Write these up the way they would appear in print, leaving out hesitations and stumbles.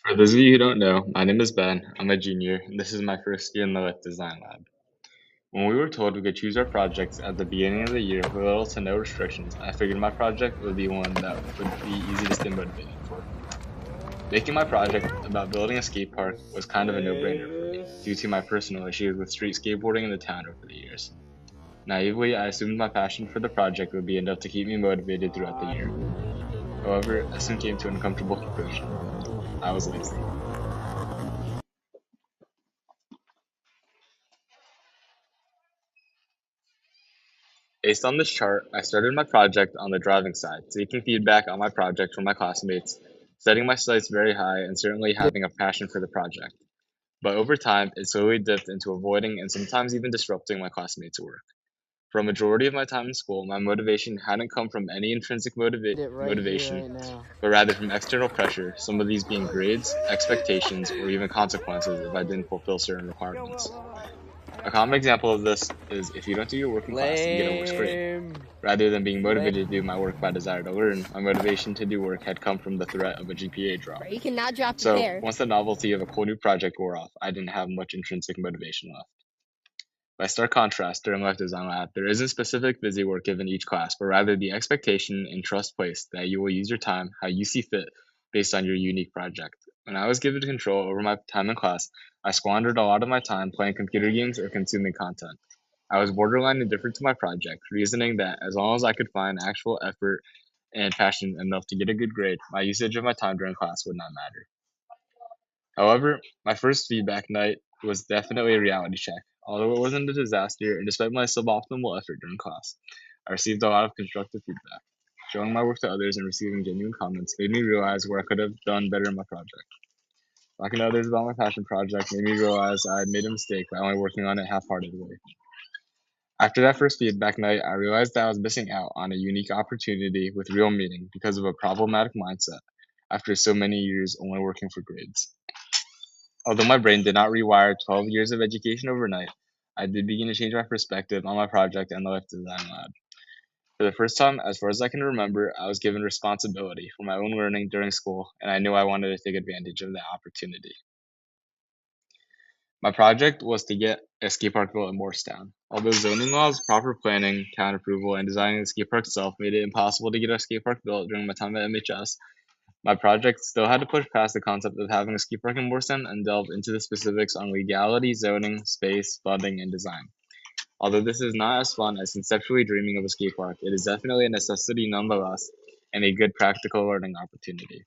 For those of you who don't know, my name is Ben. I'm a junior, and this is my first year in the Lift Design Lab. When we were told we could choose our projects at the beginning of the year with little to no restrictions, I figured my project would be one that would be easy to stay motivated for. Making my project about building a skate park was kind of a no-brainer for me, due to my personal issues with street skateboarding in the town over the years. Naively, I assumed my passion for the project would be enough to keep me motivated throughout the year. However, I soon came to an uncomfortable conclusion. I was lazy. Based on this chart, I started my project on the driving side, taking feedback on my project from my classmates, setting my sights very high, and certainly having a passion for the project. But over time, it slowly dipped into avoiding and sometimes even disrupting my classmates' work. For a majority of my time in school, my motivation hadn't come from any intrinsic It right here, motivation, right now. but rather from external pressure, some of these being grades, expectations, or even consequences if I didn't fulfill certain requirements. A common example of this is if you don't do your work in class, you get a worse grade. Lame. Rather than being Lame. motivated to do my work by desire to learn, my motivation to do work had come from the threat of a GPA drop. You cannot drop the So, pair. once the novelty of a cool new project wore off, I didn't have much intrinsic motivation left. By stark contrast, during Life Design Lab, there isn't specific busy work given each class, but rather the expectation and trust placed that you will use your time how you see fit based on your unique project. When I was given control over my time in class, I squandered a lot of my time playing computer games or consuming content. I was borderline indifferent to my project, reasoning that as long as I could find actual effort and passion enough to get a good grade, my usage of my time during class would not matter. However, my first feedback night was definitely a reality check. Although it wasn't a disaster, and despite my suboptimal effort during class, I received a lot of constructive feedback. Showing my work to others and receiving genuine comments made me realize where I could have done better in my project. Talking to others about my passion project made me realize I had made a mistake by only working on it half-heartedly. After that first feedback night, I realized that I was missing out on a unique opportunity with real meaning because of a problematic mindset after so many years only working for grades. Although my brain did not rewire 12 years of education overnight, I did begin to change my perspective on my project and the Life Design Lab. For the first time, as far as I can remember, I was given responsibility for my own learning during school, and I knew I wanted to take advantage of that opportunity. My project was to get a skate park built in Morristown. Although zoning laws, proper planning, town approval, and designing the skate park itself made it impossible to get a skate park built during my time at MHS, my project still had to push past the concept of having a skate park in Morristown and delve into the specifics on legality, zoning, space, funding, and design. Although this is not as fun as conceptually dreaming of a skate park, it is definitely a necessity nonetheless and a good practical learning opportunity.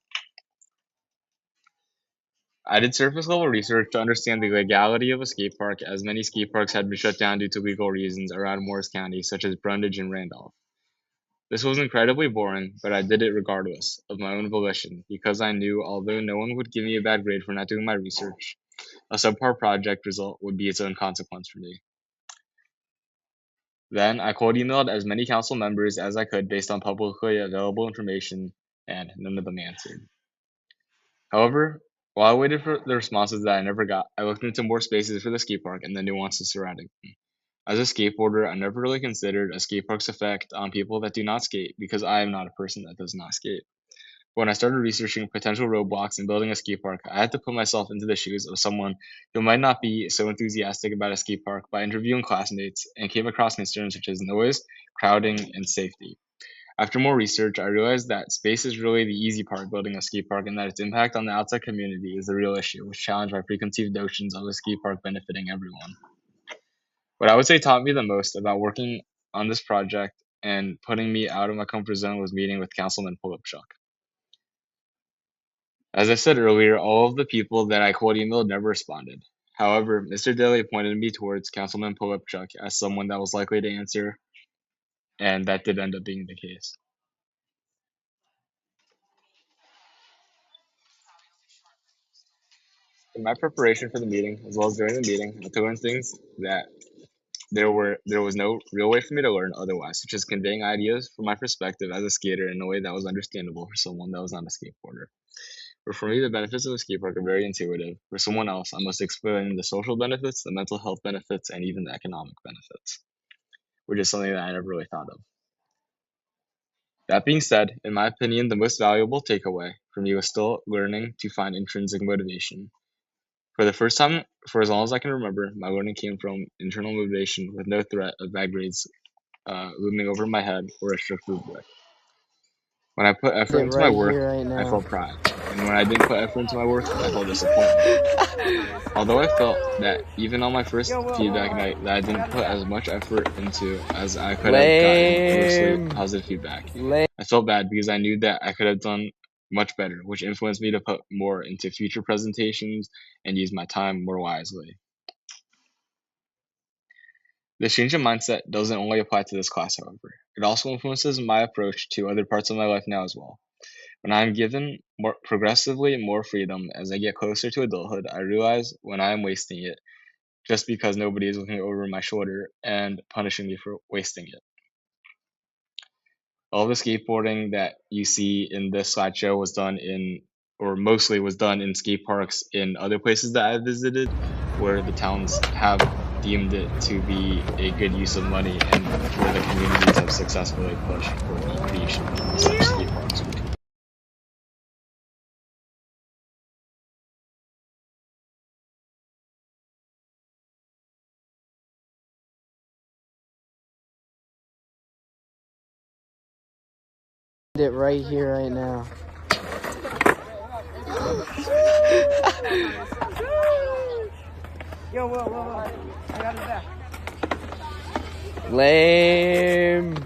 I did surface level research to understand the legality of a skate park, as many skate parks had been shut down due to legal reasons around Morris County, such as Brundage and Randolph. This was incredibly boring, but I did it regardless, of my own volition, because I knew although no one would give me a bad grade for not doing my research, a subpar project result would be its own consequence for me. Then I cold emailed as many council members as I could based on publicly available information, and none of them answered. However, while I waited for the responses that I never got, I looked into more spaces for the skate park and the nuances surrounding them. As a skateboarder, I never really considered a skate park's effect on people that do not skate because I am not a person that does not skate. When I started researching potential roadblocks in building a skate park, I had to put myself into the shoes of someone who might not be so enthusiastic about a skate park by interviewing classmates and came across concerns such as noise, crowding, and safety. After more research, I realized that space is really the easy part of building a skate park and that its impact on the outside community is the real issue, which challenged my preconceived notions of a skate park benefiting everyone. What I would say taught me the most about working on this project and putting me out of my comfort zone was meeting with Councilman Polipchuk. As I said earlier, all of the people that I cold emailed never responded. However, Mr. Daly pointed me towards Councilman Polipchuk as someone that was likely to answer, and that did end up being the case. In my preparation for the meeting, as well as during the meeting, I took in things that there was no real way for me to learn otherwise, such as conveying ideas from my perspective as a skater in a way that was understandable for someone that was not a skateboarder. But for me, the benefits of a skate park are very intuitive. For someone else, I must explain the social benefits, the mental health benefits, and even the economic benefits, which is something that I never really thought of. That being said, in my opinion, the most valuable takeaway for me was still learning to find intrinsic motivation. For the first time, for as long as I can remember, my learning came from internal motivation with no threat of bad grades looming over my head or a strict rubric. When I put effort into my work, I felt pride. And when I didn't put effort into my work, I felt disappointment. Although I felt that even on my first feedback night that I didn't put as much effort into as I could have gotten mostly positive feedback, I felt bad because I knew that I could have done much better, which influenced me to put more into future presentations and use my time more wisely. This change in mindset doesn't only apply to this class, however. It also influences my approach to other parts of my life now as well. When I am given progressively more freedom as I get closer to adulthood, I realize when I am wasting it just because nobody is looking over my shoulder and punishing me for wasting it. All the skateboarding that you see in this slideshow was done or mostly was done in skate parks in other places that I visited, where the towns have deemed it to be a good use of money and where the communities have successfully pushed for the creation of such skate parks. It right here, right now. Yo, whoa. I got it back. Lame.